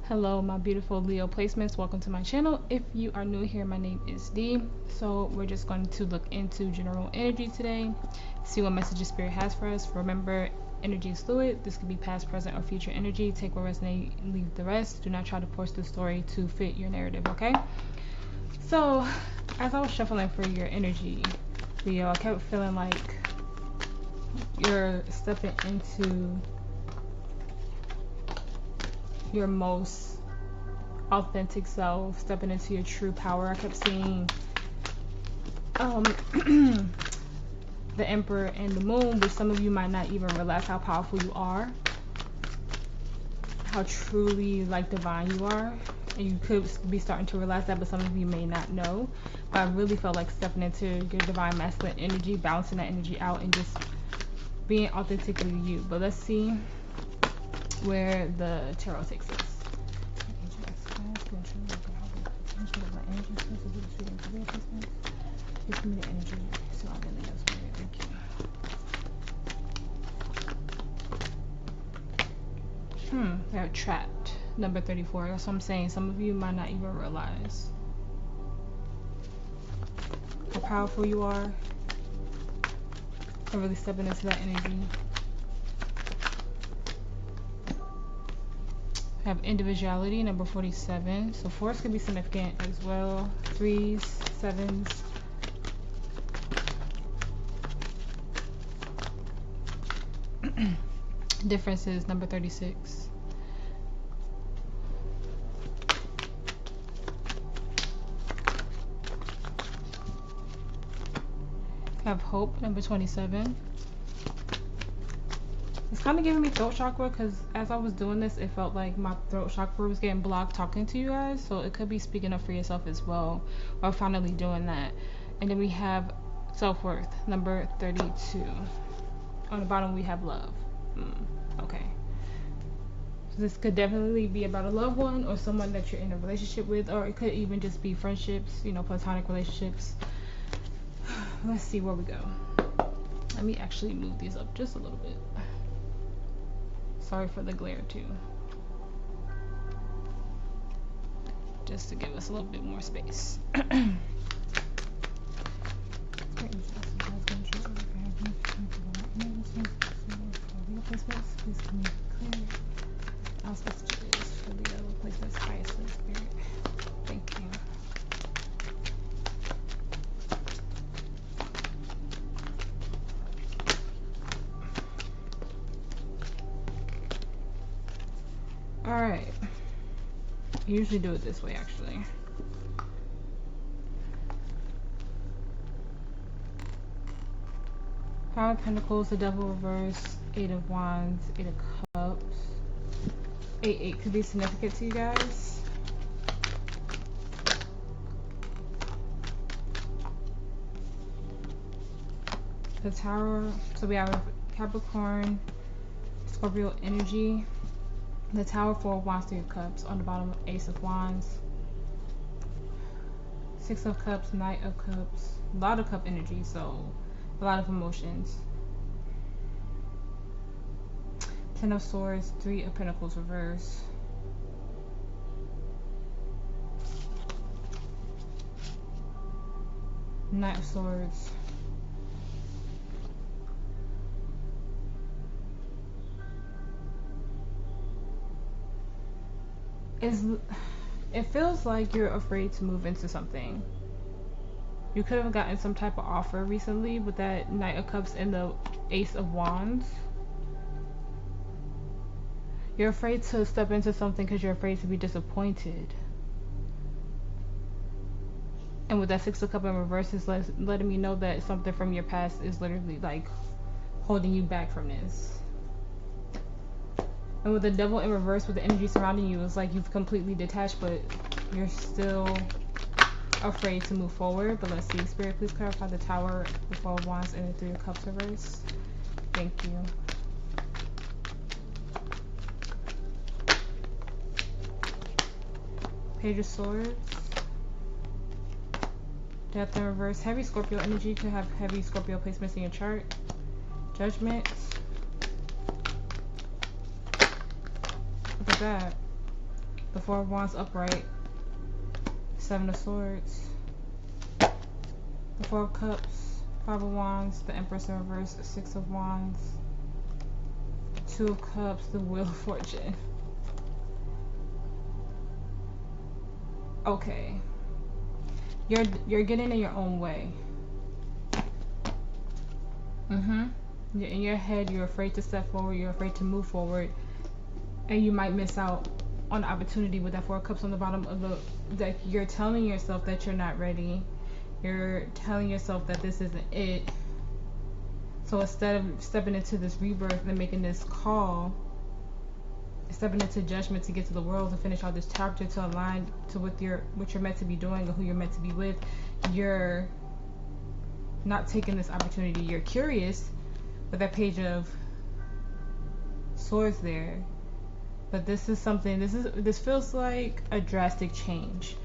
Hello my beautiful Leo placements, welcome to my channel. If you are new here, my name is Dee. So we're just going to look into general energy today, see what messages spirit has for us. Remember, energy is fluid. This could be past, present, or future energy. Take what resonates, leave the rest. Do not try to force the story to fit your narrative, okay? So as I was shuffling for your energy, Leo, I kept feeling like you're stepping into your most authentic self, stepping into your true power. I kept seeing the Emperor and the Moon, which some of you might not even realize how powerful you are, how truly like divine you are, and you could be starting to realize that, but some of you may not know. But I really felt like stepping into your divine masculine energy, balancing that energy out, and just being authentically you. But let's see where the tarot takes us. Just give me the energy so I really know spirit. Thank you. They're trapped. Number 34. That's what I'm saying. Some of you might not even realize how powerful you are. And really stepping into that energy. Have individuality, number 47. So 4s could be significant as well. 3s, 7s. Differences, number 36. Have hope, number 27. It's kind of giving me throat chakra because as I was doing this, it felt like my throat chakra was getting blocked talking to you guys. So it could be speaking up for yourself as well, or finally doing that. And then we have self-worth, number 32. On the bottom we have love. Okay. So this could definitely be about a loved one or someone that you're in a relationship with, or it could even just be friendships, you know, platonic relationships. Let's see where we go. Let me actually move these up just a little bit. Sorry for the glare too. Just to give us a little bit more space. Please can you clear our messages for the other placements, highest spirit. Thank you. Alright. I usually do it this way actually. Five of Pentacles, the Devil reverse, 8 of Wands, 8 of Cups. 8 could be significant to you guys. The Tower, so we have Capricorn, Scorpio energy. The Tower, 4 of Wands, 3 of Cups. On the bottom, Ace of Wands. 6 of Cups, Knight of Cups. A lot of cup energy, so a lot of emotions. 10 of Swords, 3 of Pentacles reverse. Knight of Swords. It feels like you're afraid to move into something. You could have gotten some type of offer recently with that Knight of Cups and the Ace of Wands. You're afraid to step into something because you're afraid to be disappointed. And with that 6 of Cups in reverse, is letting me know that something from your past is literally like holding you back from this. And with the Devil in reverse, with the energy surrounding you, it's like you've completely detached, but you're still afraid to move forward. But let's see, Spirit, please clarify the Tower, the 4 of Wands, and the 3 of Cups reverse. Thank you. Page of Swords. Death in reverse. Heavy Scorpio energy. Could have heavy Scorpio placements in your chart. Judgment. Look at that. The Four of Wands upright. Seven of Swords. The Four of Cups. Five of Wands. The Empress in reverse. Six of Wands. Two of Cups. The Wheel of Fortune. Okay. You're getting in your own way. In your head, you're afraid to step forward. You're afraid to move forward. And you might miss out on the opportunity with that Four of Cups on the bottom of the deck. You're telling yourself that you're not ready. You're telling yourself that this isn't it. So instead of stepping into this rebirth and making this call, stepping into judgment to get to the world and finish out this chapter to align to what you're meant to be doing and who you're meant to be with, you're not taking this opportunity. You're curious with that Page of Swords there. But this is something, this feels like a drastic change.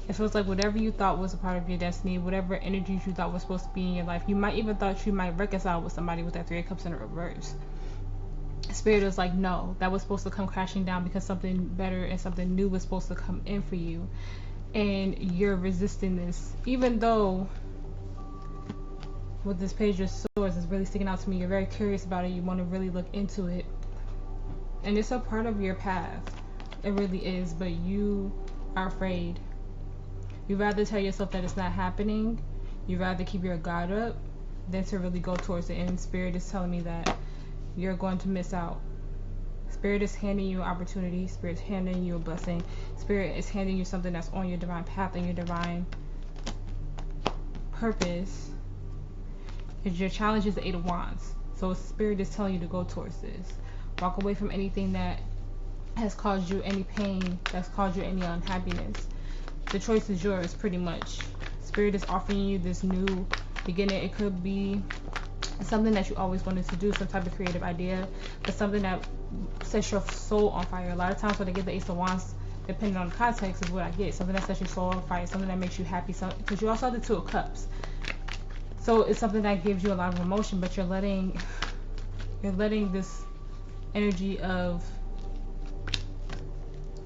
It feels like whatever you thought was a part of your destiny, whatever energies you thought was supposed to be in your life, you might even thought you might reconcile with somebody with that Three of Cups in reverse. Spirit is like, no, that was supposed to come crashing down because something better and something new was supposed to come in for you. And you're resisting this. Even though with this Page of Swords is really sticking out to me, you're very curious about it, you want to really look into it. And it's a part of your path. It really is, but you are afraid. You'd rather tell yourself that it's not happening. You'd rather keep your guard up than to really go towards it. And Spirit is telling me that you're going to miss out. Spirit is handing you an opportunity. Spirit is handing you a blessing. Spirit is handing you something that's on your divine path and your divine purpose. Because your challenge is the Eight of Wands. So Spirit is telling you to go towards this. Walk away from anything that has caused you any pain, that's caused you any unhappiness. The choice is yours, pretty much. Spirit is offering you this new beginning. It could be something that you always wanted to do, some type of creative idea, but something that sets your soul on fire. A lot of times when I get the Ace of Wands, depending on the context, is what I get. Something that sets your soul on fire, something that makes you happy, because you also have the Two of Cups. So it's something that gives you a lot of emotion, but you're letting this energy of,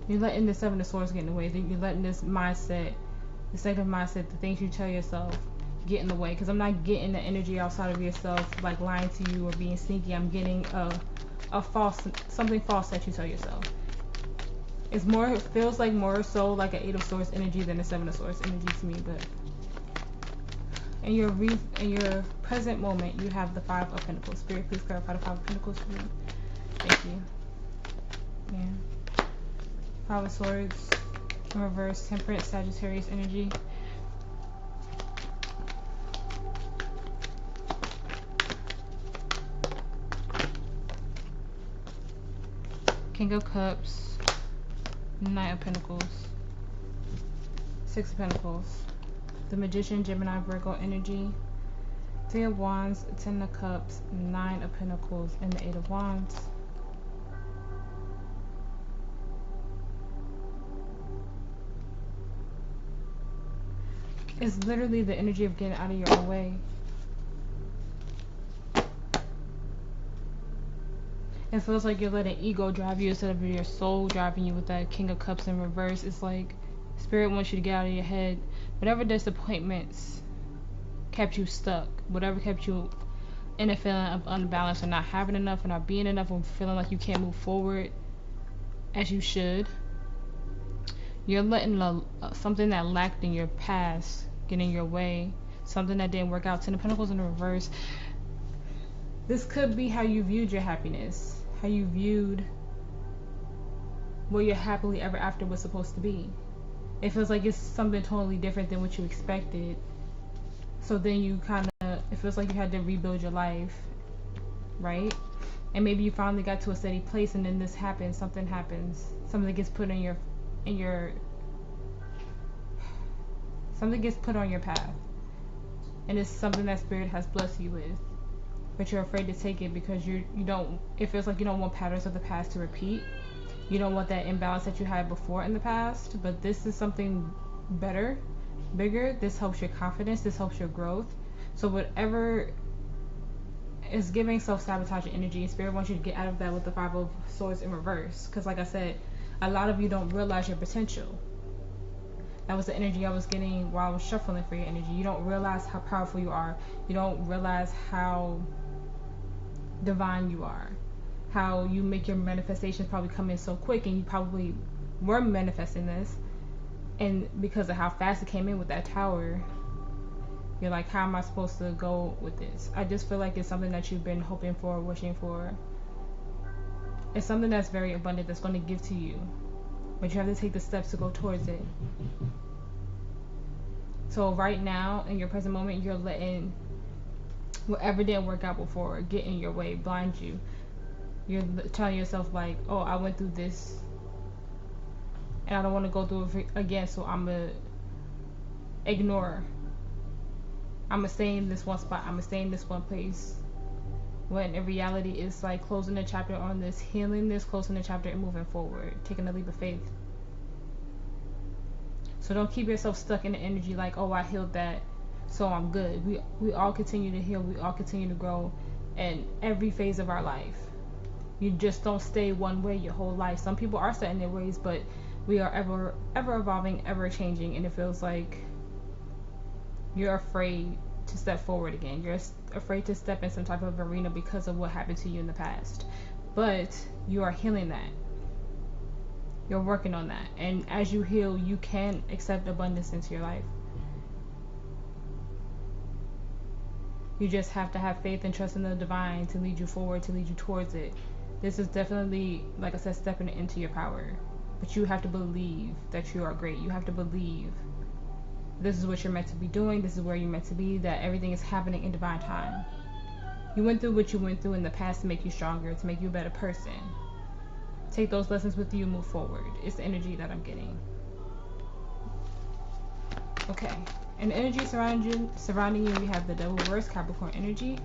you're letting the Seven of Swords get in the way. You're letting this mindset, this negative mindset, the things you tell yourself, get in the way. Because I'm not getting the energy outside of yourself, like lying to you or being sneaky. I'm getting something false that you tell yourself. It's more, it feels like more so like an Eight of Swords energy than a Seven of Swords energy to me. But in your present moment, you have the Five of Pentacles. Spirit, please clarify the Five of Pentacles for me. Thank you. Yeah. Five of Swords in reverse, Temperance, Sagittarius energy. King of Cups, Knight of Pentacles, Six of Pentacles, the Magician, Gemini, Virgo energy, Three of Wands, Ten of Cups, Nine of Pentacles, and the Eight of Wands. It's literally the energy of getting out of your own way. It feels like you're letting ego drive you instead of your soul driving you with that King of Cups in reverse. It's like Spirit wants you to get out of your head. Whatever disappointments kept you stuck, whatever kept you in a feeling of unbalance or not having enough or not being enough or feeling like you can't move forward as you should, you're letting something that lacked in your past get in your way, something that didn't work out. Ten of Pentacles in reverse. This could be how you viewed your happiness, how you viewed what your happily ever after was supposed to be. It feels like it's something totally different than what you expected. So then you it feels like you had to rebuild your life, right? And maybe you finally got to a steady place, and then this happens, something happens, something gets put on something gets put on your path, and it's something that Spirit has blessed you with, but you're afraid to take it because it feels like you don't want patterns of the past to repeat. You don't want that imbalance that you had before in the past, but this is something better, bigger. This helps your confidence, this helps your growth. So whatever is giving self-sabotage energy, Spirit wants you to get out of that with the Five of Swords in reverse. Because like I said, A lot of you don't realize your potential. That was the energy I was getting while I was shuffling for your energy. You don't realize how powerful you are. You don't realize how divine you are. How you make your manifestations probably come in so quick, and you probably were manifesting this, and because of how fast it came in with that tower, you're like, how am I supposed to go with this? I just feel like it's something that you've been hoping for, wishing for. It's something that's very abundant, that's going to give to you, but you have to take the steps to go towards it. So right now, in your present moment, you're letting whatever didn't work out before get in your way, blind you. You're telling yourself like, oh, I went through this and I don't want to go through it again, so I'm going to ignore. I'm going to stay in this one spot. I'm going to stay in this one place. When in reality, it's like closing the chapter on this, healing this, closing the chapter and moving forward, taking a leap of faith. So don't keep yourself stuck in the energy like, oh, I healed that, so I'm good. We all continue to heal. We all continue to grow in every phase of our life. You just don't stay one way your whole life. Some people are set in their ways, but we are ever evolving, ever changing, and it feels like you're afraid to step forward again. You're afraid to step in some type of arena because of what happened to you in the past. But you are healing that. You're working on that. And as you heal, you can accept abundance into your life. You just have to have faith and trust in the divine to lead you forward, to lead you towards it. This is definitely, like I said, stepping into your power. But you have to believe that you are great. You have to believe this is what you're meant to be doing. This is where you're meant to be. That everything is happening in divine time. You went through what you went through in the past to make you stronger, to make you a better person. Take those lessons with you and move forward. It's the energy that I'm getting. Okay. And the energy surrounding you, we have the Devil Reverse, Capricorn energy.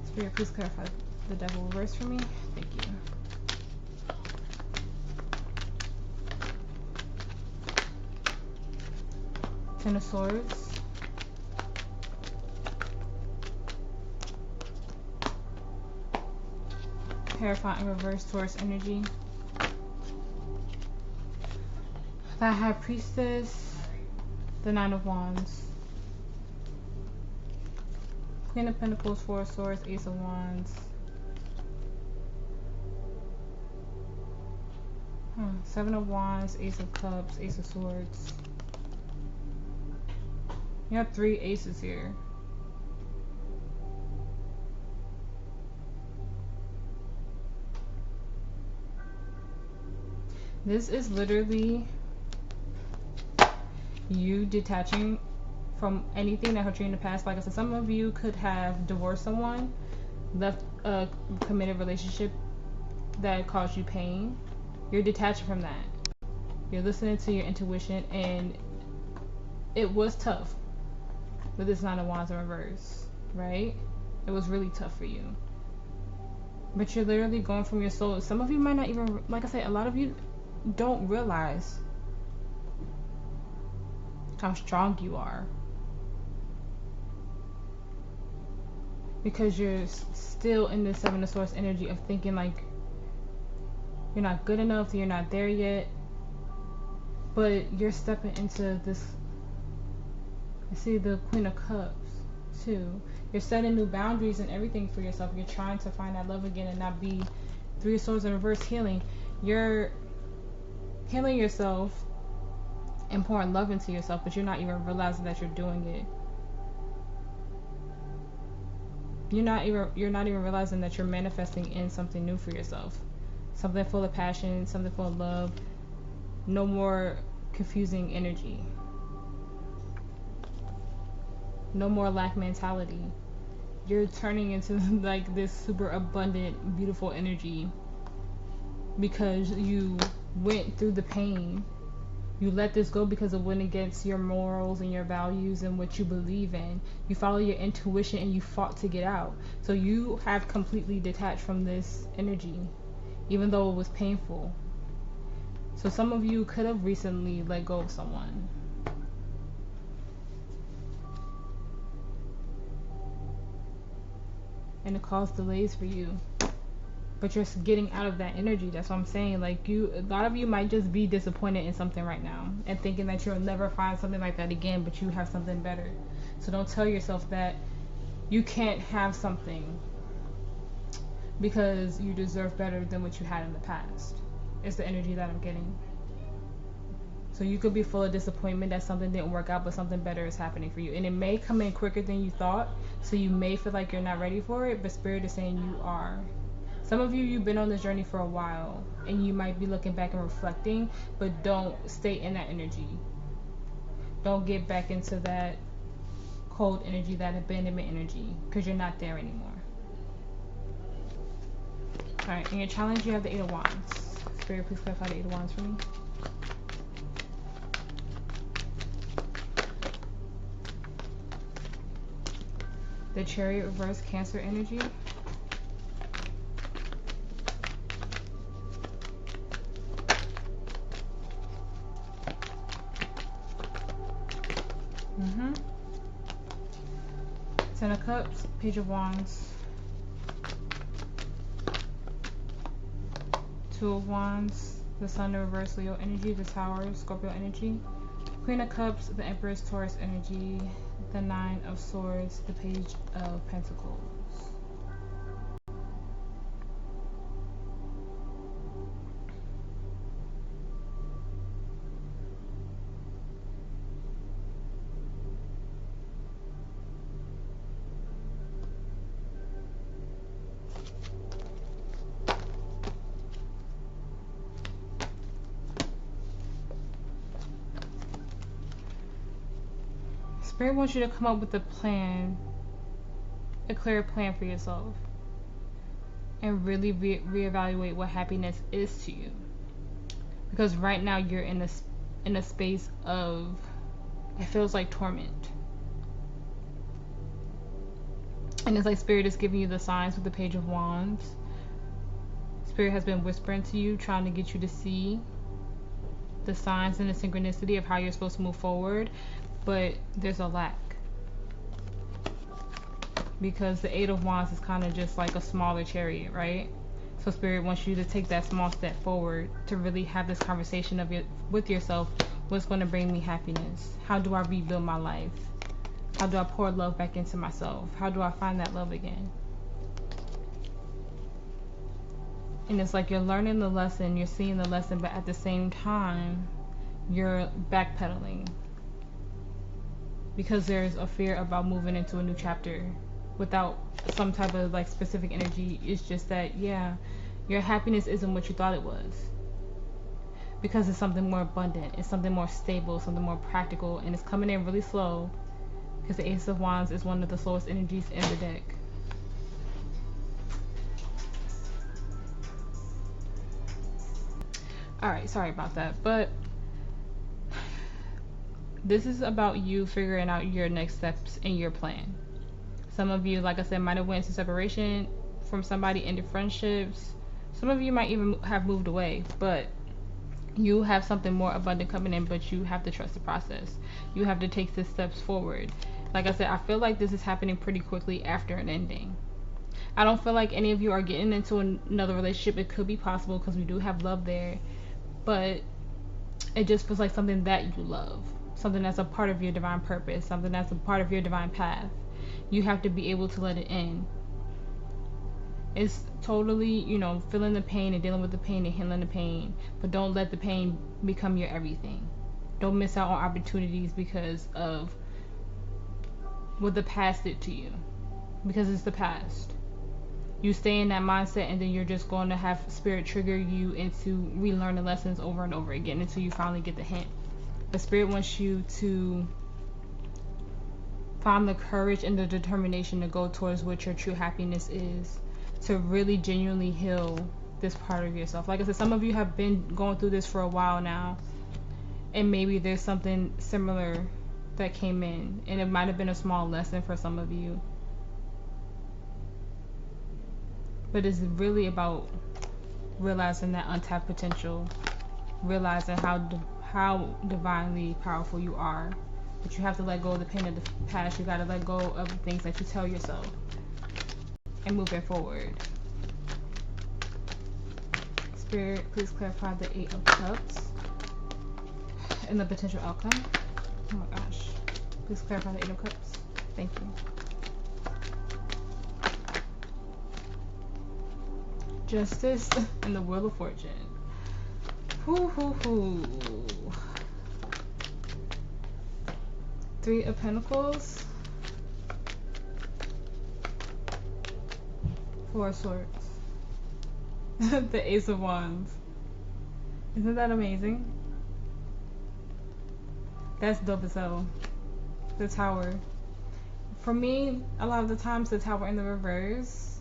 Spirit, please clarify the Devil Reverse for me. Thank you. Ten of Swords. Hierophant in reverse, Taurus energy. The High Priestess. The Nine of Wands. Queen of Pentacles, Four of Swords, Ace of Wands. Seven of Wands, Ace of Cups, Ace of Swords. You have three aces here. This is literally you detaching from anything that hurt you in the past. Like I said, some of you could have divorced someone, left a committed relationship that caused you pain. You're detaching from that. You're listening to your intuition, and it was tough with this Nine of Wands in reverse, right? It was really tough for you. But you're literally going from your soul. Some of you might not even, like I said, a lot of you don't realize how strong you are, because you're still in the Seven of Swords energy of thinking like you're not good enough, you're not there yet, but you're stepping into this. I see the Queen of Cups too. You're setting new boundaries and everything for yourself. You're trying to find that love again and not be Three of Swords in reverse, healing. You're healing yourself and pouring love into yourself, but you're not even realizing that you're doing it. You're not even realizing that you're manifesting in something new for yourself. Something full of passion, something full of love. No more confusing energy. No more lack mentality. You're turning into like this super abundant, beautiful energy because you went through the pain. You let this go because it went against your morals and your values and what you believe in. You follow your intuition and you fought to get out. So you have completely detached from this energy, even though it was painful. So some of you could have recently let go of someone. And it caused delays for you. but you're getting out of that energy. That's what I'm saying. Like, a lot of you might just be disappointed in something right now and thinking that you'll never find something like that again, but you have something better. So don't tell yourself that you can't have something because you deserve better than what you had in the past. It's the energy that I'm getting. So you could be full of disappointment that something didn't work out, but something better is happening for you. And it may come in quicker than you thought, so you may feel like you're not ready for it, but Spirit is saying you are. Some of you, you've been on this journey for a while, and you might be looking back and reflecting, but don't stay in that energy. Don't get back into that cold energy, that abandonment energy, because you're not there anymore. Alright, in your challenge, you have the 8 of Wands. Spirit, please clarify the 8 of Wands for me. The Chariot reverse, Cancer energy. Ten of Cups, Page of Wands. 2 of Wands, the Sun, the reverse, Leo energy. The Tower, Scorpio energy. Queen of Cups, the Empress, Taurus energy. The 9 of Swords, the Page of Pentacles. Spirit wants you to come up with a plan, a clear plan for yourself, and really reevaluate what happiness is to you. Because right now you're in a space of, it feels like torment. And it's like Spirit is giving you the signs with the Page of Wands. Spirit has been whispering to you, trying to get you to see the signs and the synchronicity of how you're supposed to move forward. But there's a lack, because the 8 of Wands is kind of just like a smaller chariot, right? So Spirit wants you to take that small step forward to really have this conversation with yourself. What's going to bring me happiness? How do I rebuild my life? How do I pour love back into myself? How do I find that love again? And it's like you're learning the lesson, you're seeing the lesson, but at the same time you're backpedaling, because there's a fear about moving into a new chapter without some type of like specific energy. It's just that, yeah, your happiness isn't what you thought it was, because it's something more abundant, it's something more stable, something more practical, and it's coming in really slow, because the Ace of Wands is one of the slowest energies in the deck. Alright, sorry about that, but this is about you figuring out your next steps in your plan. Some of you, like I said, might have went into separation from somebody, ended friendships. Some of you might even have moved away, but you have something more abundant coming in, but you have to trust the process. You have to take the steps forward. Like I said, I feel like this is happening pretty quickly after an ending. I don't feel like any of you are getting into another relationship. It could be possible because we do have love there, but it just feels like something that you love. Something that's a part of your divine purpose, something that's a part of your divine path. You have to be able to let it in. It's totally, you know, feeling the pain and dealing with the pain and handling the pain, but don't let the pain become your everything. Don't miss out on opportunities because of what the past did to you, because it's the past. You stay in that mindset, and then you're just going to have Spirit trigger you into relearning lessons over and over again until you finally get the hint. The Spirit wants you to find the courage and the determination to go towards what your true happiness is, to really genuinely heal this part of yourself. Like I said, some of you have been going through this for a while now, and maybe there's something similar that came in, and it might have been a small lesson for some of you, but it's really about realizing that untapped potential, realizing how divinely powerful you are. But you have to let go of the pain of the past. You got to let go of the things that you tell yourself and moving forward. Spirit, please clarify the Eight of Cups and the potential outcome. Oh my gosh. Please clarify the Eight of Cups. Thank you. Justice and the Wheel of Fortune. Hoo hoo hoo. Three of Pentacles. Four of Swords. The Ace of Wands. Isn't that amazing? That's dope as hell. The Tower. For me, a lot of the times the Tower in the reverse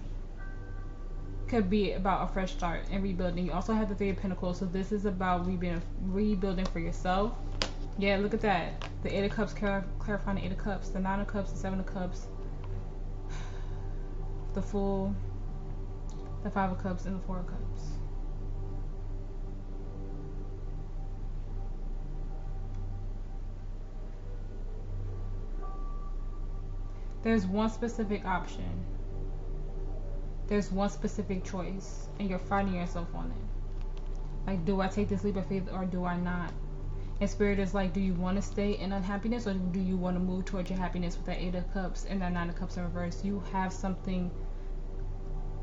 could be about a fresh start and rebuilding. You also have the Three of Pentacles, so this is about rebuilding for yourself. Yeah, look at that. The Eight of Cups, clarifying the Eight of Cups, the Nine of Cups, the Seven of Cups, the Fool, the Five of Cups, and the Four of Cups. There's one specific option. There's one specific choice, and you're finding yourself on it. Like, do I take this leap of faith or do I not? And Spirit is like, do you want to stay in unhappiness or do you want to move towards your happiness with that Eight of Cups and that Nine of Cups in reverse? You have something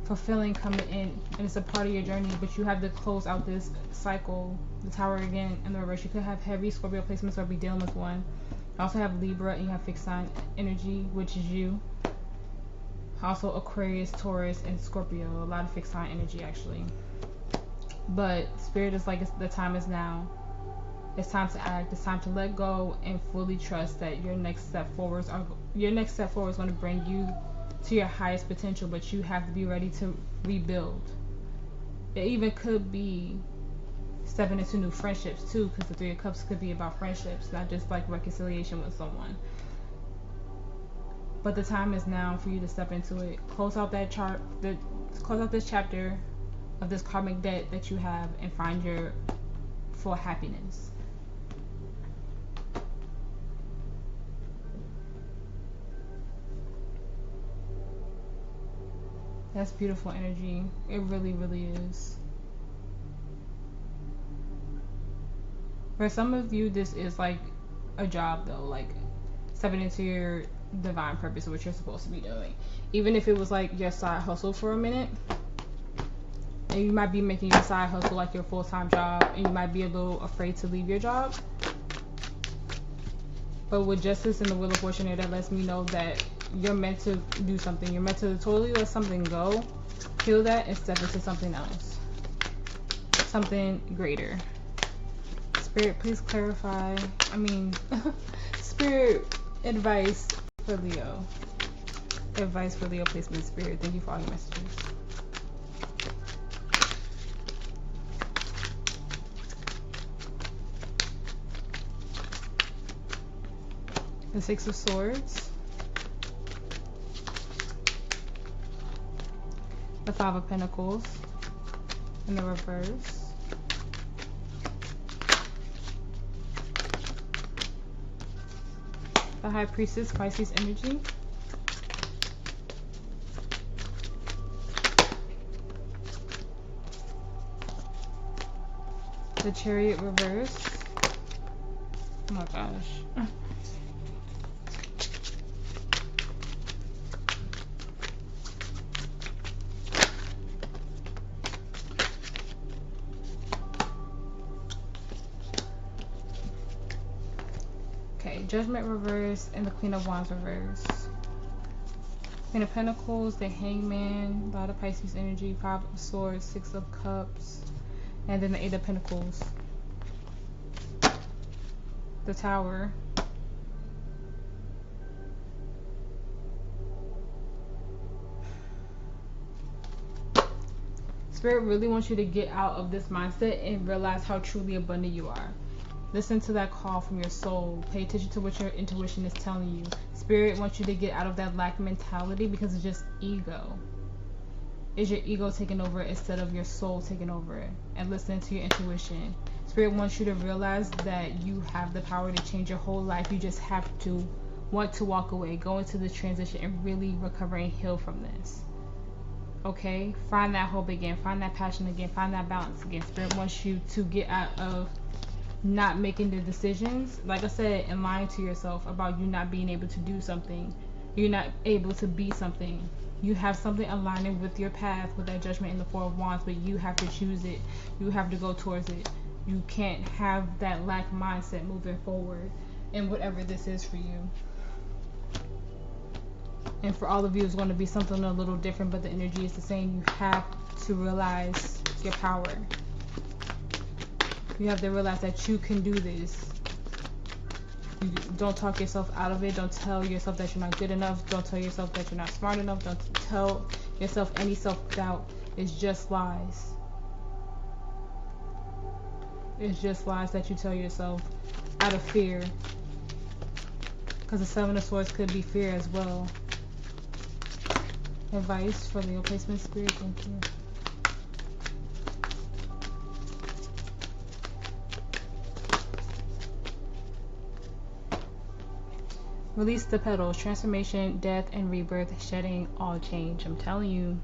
fulfilling coming in, and it's a part of your journey, but you have to close out this cycle. The Tower again in the reverse. You could have heavy Scorpio placements or be dealing with one. You also have Libra and you have fixed sign energy, which is you. Also Aquarius, Taurus, and Scorpio. A lot of fixed sign energy actually. But Spirit is like, the time is now. It's time to act. It's time to let go and fully trust that your next step forward is going to bring you to your highest potential, but you have to be ready to rebuild. It even could be stepping into new friendships too, because the Three of Cups could be about friendships, not just like reconciliation with someone. But the time is now for you to step into it. Close out that close out this chapter of this karmic debt that you have and find your full happiness. That's beautiful energy. It really, really is. For some of you, this is like a job though, like stepping into your divine purpose of what you're supposed to be doing. Even if it was like your side hustle for a minute, and you might be making your side hustle like your full-time job, and you might be a little afraid to leave your job. But with Justice and the Wheel of Fortune here, that lets me know that you're meant to do something. You're meant to totally let something go, heal that, and step into something else. Something greater. Spirit, please clarify. Spirit, advice for Leo. Advice for Leo placement, Spirit. Thank you for all your messages. The Six of Swords. The Five of Pentacles in the reverse. The High Priestess, Pisces energy. The Chariot reverse. Oh my gosh. Judgment reverse and the Queen of Wands reverse. Queen of Pentacles, the Hangman, a lot of Pisces energy, Five of Swords, Six of Cups, and then the Eight of Pentacles. The Tower. Spirit really wants you to get out of this mindset and realize how truly abundant you are. Listen to that call from your soul. Pay attention to what your intuition is telling you. Spirit wants you to get out of that lack mentality because it's just ego. It's your ego taking over it instead of your soul taking over it. And listen to your intuition. Spirit wants you to realize that you have the power to change your whole life. You just have to want to walk away, go into the transition, and really recover and heal from this. Okay, find that hope again, find that passion again, find that balance again. Spirit wants you to get out of not making the decisions, like I said, and lying to yourself about you not being able to do something, you're not able to be something. You have something aligning with your path, with that judgment in the Four of Wands, but you have to choose it. You have to go towards it. You can't have that lack mindset moving forward in whatever this is for you. And for all of you, it's going to be something a little different, but the energy is the same. You have to realize your power. You have to realize that you can do this. You don't talk yourself out of it. Don't tell yourself that you're not good enough. Don't tell yourself that you're not smart enough. Don't tell yourself any self-doubt. It's just lies. It's just lies that you tell yourself out of fear. Because the Seven of Swords could be fear as well. Advice for Leo placement, Spirit. Thank you. Release the petals. Transformation, death, and rebirth. Shedding all change. I'm telling you.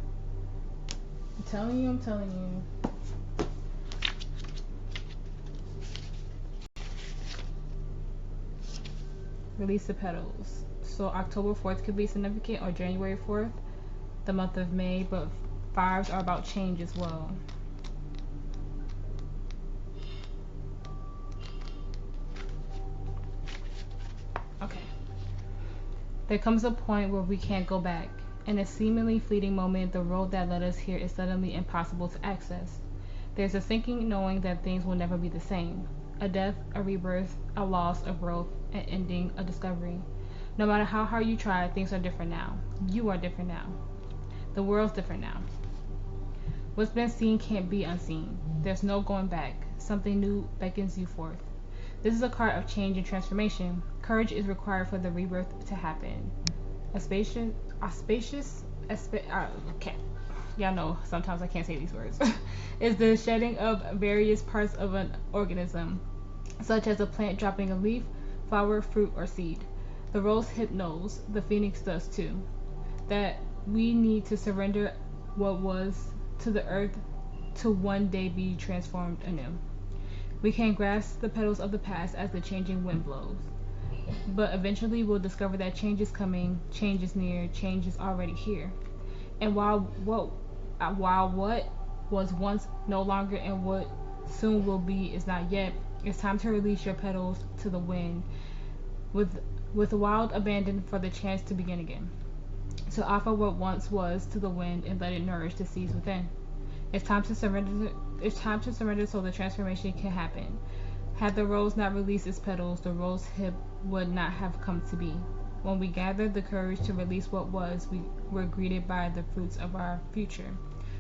I'm telling you. I'm telling you. Release the petals. So October 4th could be significant, or January 4th, the month of May, but fives are about change as well. Okay. There comes a point where we can't go back. In a seemingly fleeting moment, the road that led us here is suddenly impossible to access. There's a sinking knowing that things will never be the same. A death, a rebirth, a loss, a growth, an ending, a discovery. No matter how hard you try, things are different now. You are different now. The world's different now. What's been seen can't be unseen. There's no going back. Something new beckons you forth. This is a card of change and transformation. Courage is required for the rebirth to happen. Okay. Y'all know sometimes I can't say these words. Is the shedding of various parts of an organism, such as a plant dropping a leaf, flower, fruit, or seed. The rose hip knows, the phoenix does too, that we need to surrender what was to the earth to one day be transformed anew. We can grasp the petals of the past as the changing wind blows, but eventually we'll discover that change is coming, change is near, change is already here. And while what was once no longer and what soon will be is not yet, it's time to release your petals to the wind with wild abandon for the chance to begin again. So offer what once was to the wind and let it nourish the seeds within. It's time to surrender. It's time to surrender so the transformation can happen. Had the rose not released its petals, the rose hip would not have come to be. When we gathered the courage to release what was, we were greeted by the fruits of our future.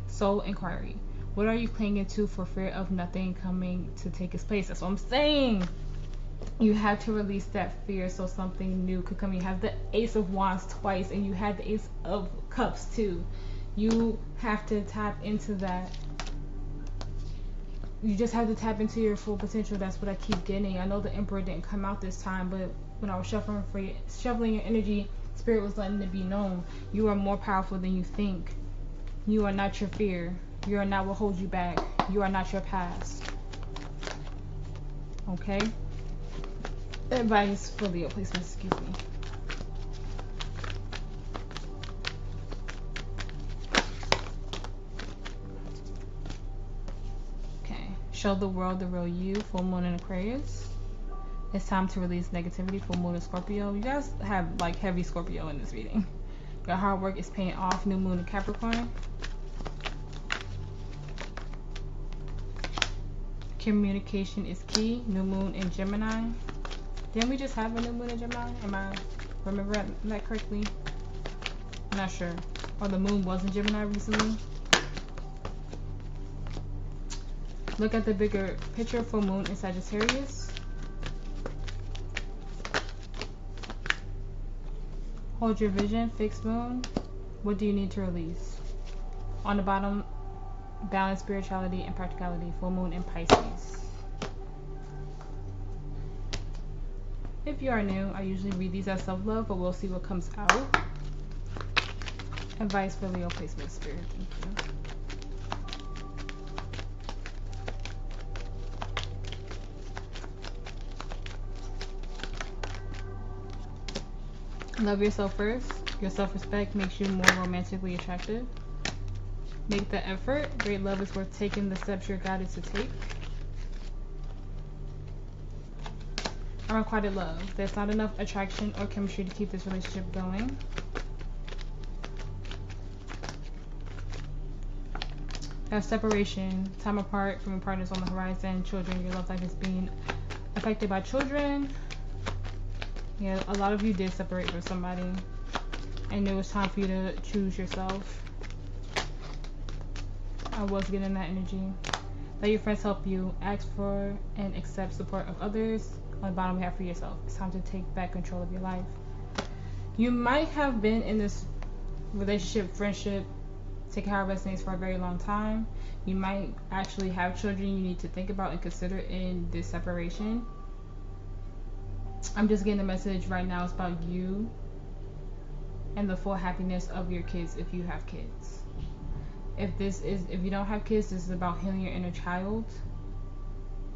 Soul inquiry. What are you clinging to for fear of nothing coming to take its place? That's what I'm saying. You have to release that fear so something new could come. You have the Ace of Wands twice, and you had the Ace of Cups too. You have to tap into that. You just have to tap into your full potential. That's what I keep getting. I know the Emperor didn't come out this time, but when I was shuffling your energy, Spirit was letting it be known. You are more powerful than you think. You are not your fear. You are not what holds you back. You are not your past. Okay? Advice for Leo placement, excuse me. Okay. Show the world the real you, full moon in Aquarius. It's time to release negativity, full moon in Scorpio. You guys have like heavy Scorpio in this reading. Your hard work is paying off, new moon in Capricorn. Communication is key, new moon in Gemini. Didn't we just have a new moon in Gemini? Am I remembering that correctly? I'm not sure. Or the moon was in Gemini recently. Look at the bigger picture, full moon in Sagittarius. Hold your vision, fixed moon. What do you need to release? On the bottom, balance, spirituality, and practicality, full moon in Pisces. If you are new, I usually read these as self-love, but we'll see what comes out. Advice for Leo placement spirit. Thank you. Love yourself first. Your self-respect makes you more romantically attractive. Make the effort. Great love is worth taking the steps you're guided to take. Unrequited love. There's not enough attraction or chemistry to keep this relationship going. Separation. Time apart from your partners on the horizon. Children. Your love life is being affected by children. Yeah, a lot of you did separate from somebody. And it was time for you to choose yourself. I was getting that energy. Let your friends help you. Ask for and accept support of others. On the bottom, we have for yourself. It's time to take back control of your life. You might have been in this relationship, friendship, take how it resonates for a very long time. You might actually have children you need to think about and consider in this separation. I'm just getting a message right now. It's about you and the full happiness of your kids if you have kids. If you don't have kids, this is about healing your inner child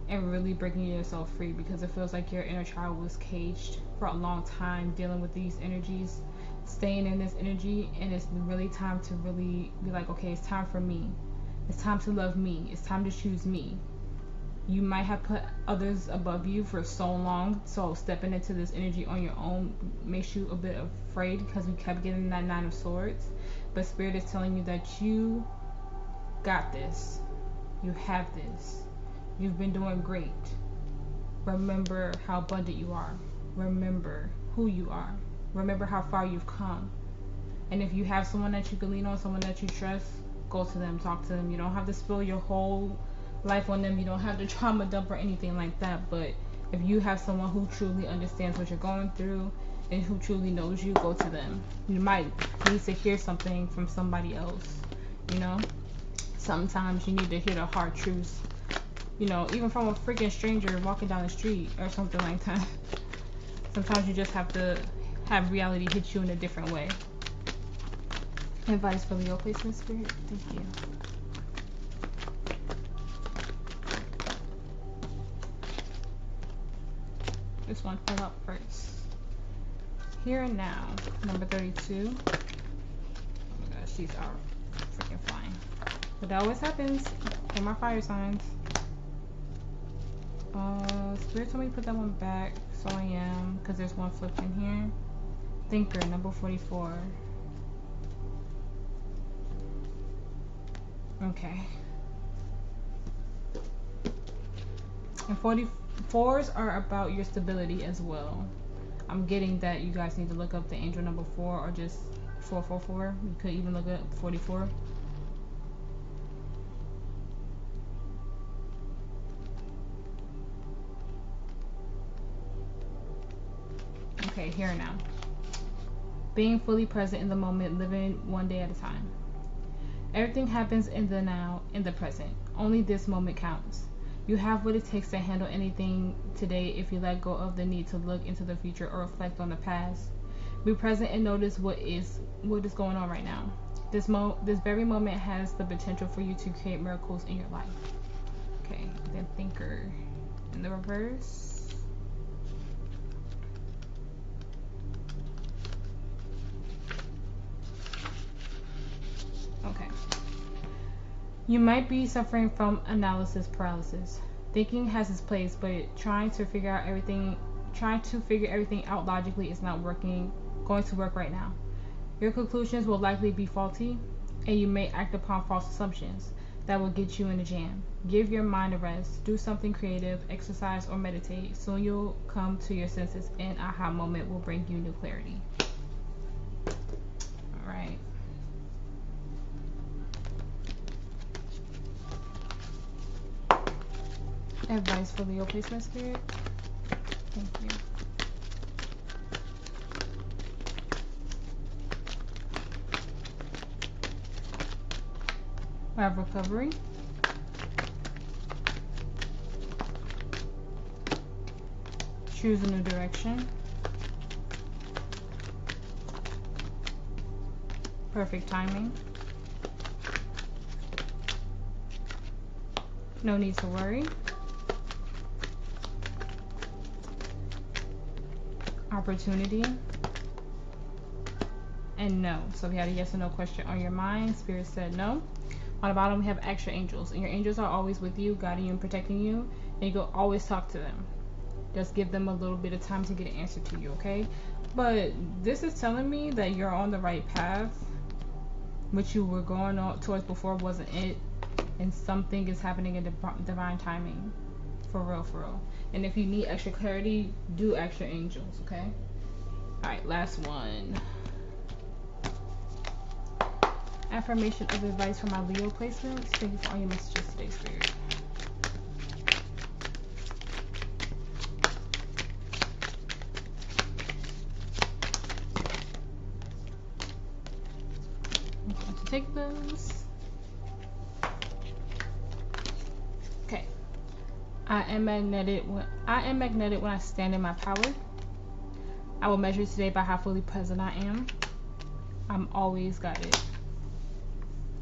and really breaking yourself free, because it feels like your inner child was caged for a long time dealing with these energies, staying in this energy, and it's really time to really be like, okay, it's time for me. It's time to love me. It's time to choose me. You might have put others above you for so long, so stepping into this energy on your own makes you a bit afraid because we kept getting that 9 of Swords. But Spirit is telling you that you got this. You have this. You've been doing great. Remember how abundant you are. Remember who you are. Remember how far you've come. And if you have someone that you can lean on, someone that you trust, go to them, talk to them. You don't have to spill your whole life on them. You don't have to trauma dump or anything like that. But if you have someone who truly understands what you're going through and who truly knows you, go to them. You might need to hear something from somebody else, you know? Sometimes you need to hear the hard truths, you know, even from a freaking stranger walking down the street or something like that. Sometimes you just have to have reality hit you in a different way. Advice for Leo placement spirit. Thank you. This one fell out first. Here and now, number 32. Oh my gosh, these are freaking flying. But that always happens. Okay, my fire signs. Spirit told me to put that one back, so I am, because there's one flipped in here. Thinker, number 44. Okay. And 44s are about your stability as well. I'm getting that you guys need to look up the angel number 4 or just 444. You could even look up 44. Okay, here now. Being fully present in the moment, living one day at a time. Everything happens in the now, in the present. Only this moment counts. You have what it takes to handle anything today if you let go of the need to look into the future or reflect on the past. Be present and notice what is going on right now. This very moment has the potential for you to create miracles in your life. Okay, then Thinker in the reverse. Okay. You might be suffering from analysis paralysis. Thinking has its place, but trying to figure everything out logically is not going to work right now. Your conclusions will likely be faulty, and you may act upon false assumptions that will get you in a jam. Give your mind a rest. Do something creative, exercise, or meditate. Soon you'll come to your senses, and aha moment will bring you new clarity. All right. Advice for Leo placement spirit. Thank you. We have recovery. Choose a new direction. Perfect timing. No need to worry. Opportunity. And no. So we had a yes or no question on your mind. Spirit said no. On the bottom we have extra angels, and your angels are always with you, guiding you and protecting you, and you go always talk to them. Just give them a little bit of time to get an answer to you, okay? But this is telling me that you're on the right path. What you were going on towards before wasn't it, and something is happening in divine timing, for real, for real. And if you need extra clarity, do extra angels, okay? All right, last one. Affirmation of advice for my Leo placements. Thank you for all your messages today, Spirit. I'm going to take those. Okay. I am magnetic when I stand in my power. I will measure today by how fully present I am. I'm always guided.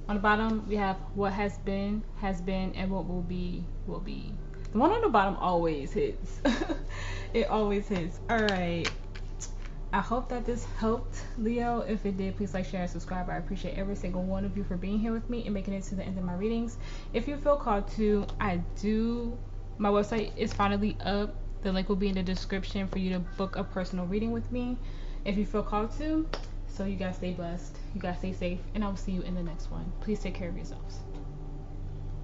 On the bottom, we have what has been, and what will be, will be. The one on the bottom always hits. It always hits. All right. I hope that this helped, Leo. If it did, please like, share, and subscribe. I appreciate every single one of you for being here with me and making it to the end of my readings. If you feel called to, my website is finally up. The link will be in the description for you to book a personal reading with me if you feel called to. So you guys stay blessed, you guys stay safe, and I will see you in the next one. Please take care of yourselves.